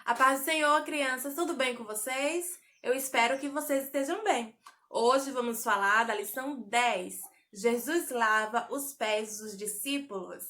A paz do Senhor, crianças, tudo bem com vocês? Eu espero que vocês estejam bem. Hoje vamos falar da lição 10. Jesus lava os pés dos discípulos.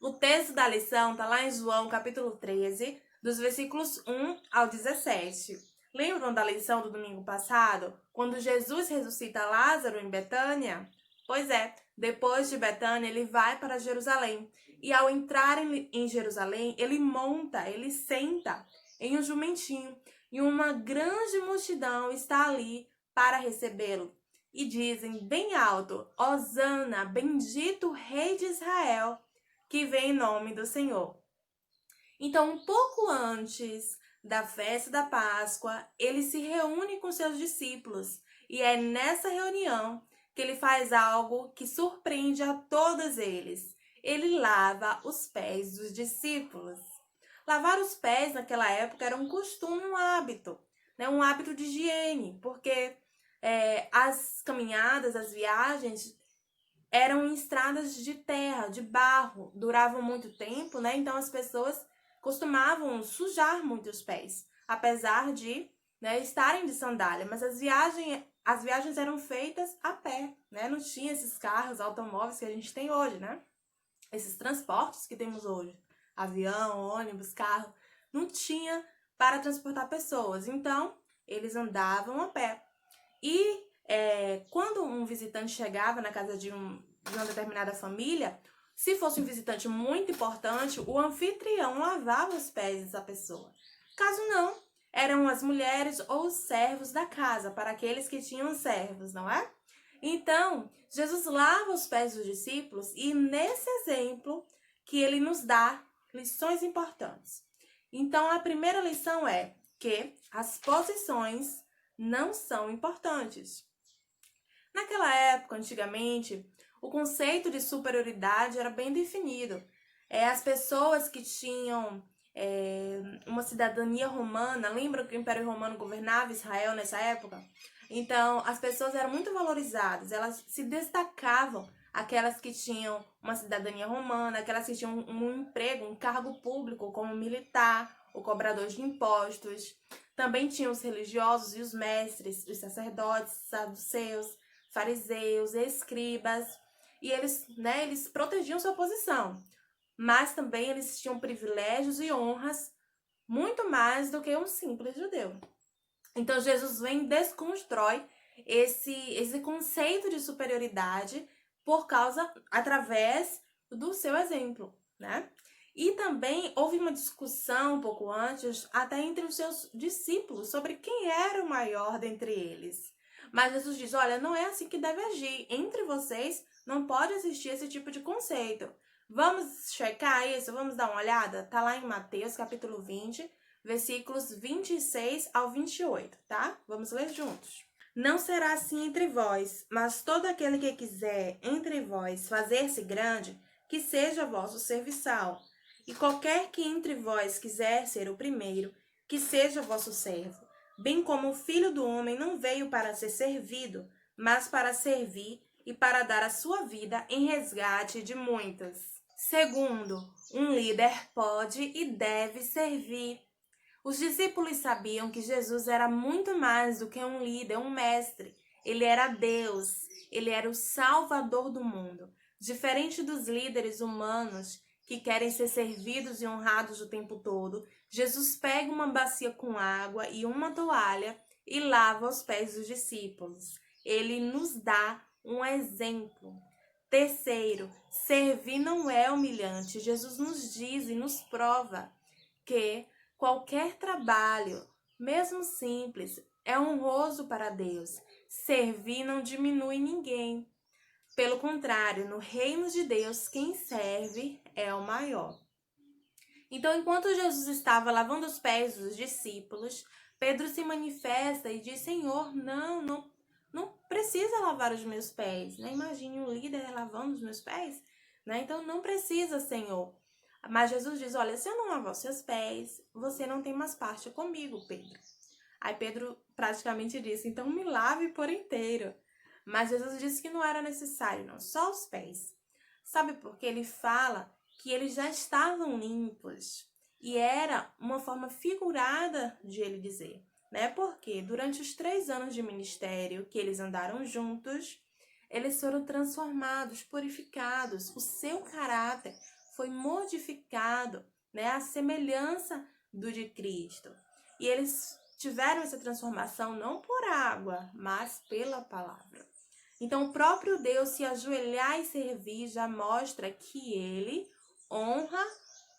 O texto da lição está lá em João, capítulo 13, dos versículos 1 ao 17. Lembram da lição do domingo passado, quando Jesus ressuscita Lázaro em Betânia? Pois é, depois de Betânia, ele vai para Jerusalém. E ao entrar em Jerusalém, ele senta em um jumentinho, e uma grande multidão está ali para recebê-lo. E dizem bem alto: Hosana, bendito o Rei de Israel, que vem em nome do Senhor. Então, um pouco antes da festa da Páscoa, ele se reúne com seus discípulos, e é nessa reunião que ele faz algo que surpreende a todos eles. Ele lava os pés dos discípulos. Lavar os pés naquela época era um costume, um hábito, né? Um hábito de higiene, porque as caminhadas, as viagens eram em estradas de terra, de barro, duravam muito tempo, né? Então as pessoas costumavam sujar muito os pés, apesar de, né, estarem de sandália, mas as viagens eram feitas a pé, né? Não tinha esses carros, automóveis que a gente tem hoje, né? Esses transportes que temos hoje, avião, ônibus, carro, não tinha para transportar pessoas. Então, eles andavam a pé. E quando um visitante chegava na casa de uma determinada família, se fosse um visitante muito importante, o anfitrião lavava os pés dessa pessoa. Caso não, eram as mulheres ou os servos da casa, para aqueles que tinham servos, não é? Então, Jesus lava os pés dos discípulos e nesse exemplo que ele nos dá lições importantes. Então, a primeira lição é que as posições não são importantes. Naquela época, antigamente, o conceito de superioridade era bem definido. As pessoas que tinham uma cidadania romana, lembram que o Império Romano governava Israel nessa época? Então, as pessoas eram muito valorizadas, elas se destacavam, aquelas que tinham uma cidadania romana, aquelas que tinham um emprego, um cargo público, como militar, o cobrador de impostos. Também tinham os religiosos e os mestres, os sacerdotes, saduceus, fariseus, escribas, e eles protegiam sua posição, mas também eles tinham privilégios e honras muito mais do que um simples judeu. Então Jesus vem e desconstrói esse conceito de superioridade através do seu exemplo, né? E também houve uma discussão um pouco antes, até entre os seus discípulos, sobre quem era o maior dentre eles. Mas Jesus diz, olha, não é assim que deve agir. Entre vocês não pode existir esse tipo de conceito. Vamos checar isso? Vamos dar uma olhada? Tá lá em Mateus, capítulo 20, versículos 26 ao 28, tá? Vamos ler juntos. Não será assim entre vós, mas todo aquele que quiser entre vós fazer-se grande, que seja vosso serviçal. E qualquer que entre vós quiser ser o primeiro, que seja vosso servo. Bem como o Filho do Homem não veio para ser servido, mas para servir e para dar a sua vida em resgate de muitos. Segundo, um líder pode e deve servir. Os discípulos sabiam que Jesus era muito mais do que um líder, um mestre. Ele era Deus, ele era o Salvador do mundo. Diferente dos líderes humanos que querem ser servidos e honrados o tempo todo, Jesus pega uma bacia com água e uma toalha e lava os pés dos discípulos. Ele nos dá um exemplo. Terceiro, servir não é humilhante. Jesus nos diz e nos prova que qualquer trabalho, mesmo simples, é honroso para Deus. Servir não diminui ninguém. Pelo contrário, no reino de Deus, quem serve é o maior. Então, enquanto Jesus estava lavando os pés dos discípulos, Pedro se manifesta e diz, Senhor, não precisa lavar os meus pés. Né? Imagine um líder lavando os meus pés. Né? Então, não precisa, Senhor. Mas Jesus diz, olha, se eu não lavar os seus pés, você não tem mais parte comigo, Pedro. Aí Pedro praticamente disse, então me lave por inteiro. Mas Jesus disse que não era necessário, não, só os pés. Sabe por quê? Ele fala que eles já estavam limpos. E era uma forma figurada de ele dizer, né? Porque durante os 3 anos de ministério que eles andaram juntos, eles foram transformados, purificados, o seu caráter foi modificado, né? A semelhança do de Cristo. E eles tiveram essa transformação não por água, mas pela palavra. Então, o próprio Deus se ajoelhar e servir já mostra que ele honra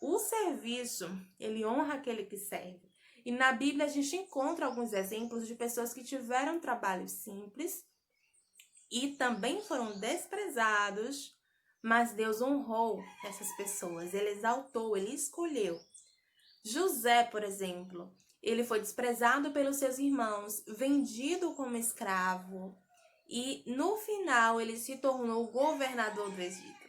o serviço, ele honra aquele que serve. E na Bíblia a gente encontra alguns exemplos de pessoas que tiveram trabalhos simples e também foram desprezados, mas Deus honrou essas pessoas, ele exaltou, ele escolheu. José, por exemplo, ele foi desprezado pelos seus irmãos, vendido como escravo, e no final ele se tornou governador do Egito.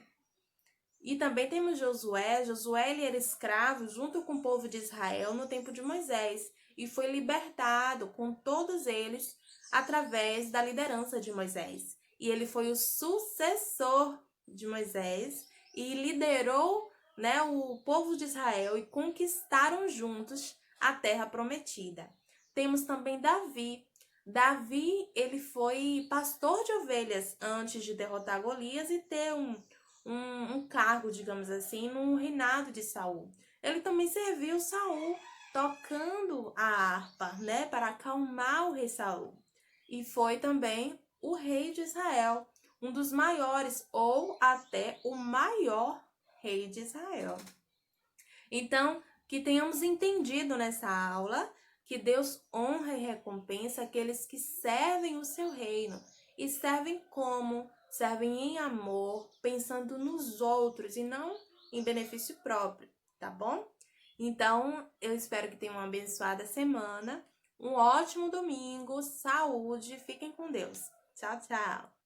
E também temos Josué. Josué ele era escravo junto com o povo de Israel no tempo de Moisés e foi libertado com todos eles através da liderança de Moisés. E ele foi o sucessor de Moisés e liderou, né, o povo de Israel e conquistaram juntos a terra prometida. Temos também Davi. Davi, ele foi pastor de ovelhas antes de derrotar Golias e ter um cargo, digamos assim, no reinado de Saul. Ele também serviu Saul tocando a harpa, né, para acalmar o rei Saul. E foi também o rei de Israel, um dos maiores ou até o maior rei de Israel. Então, que tenhamos entendido nessa aula que Deus honra e recompensa aqueles que servem o seu reino. E servem como? Servem em amor, pensando nos outros e não em benefício próprio, tá bom? Então, eu espero que tenham uma abençoada semana, um ótimo domingo, saúde, fiquem com Deus. Tchau, tchau!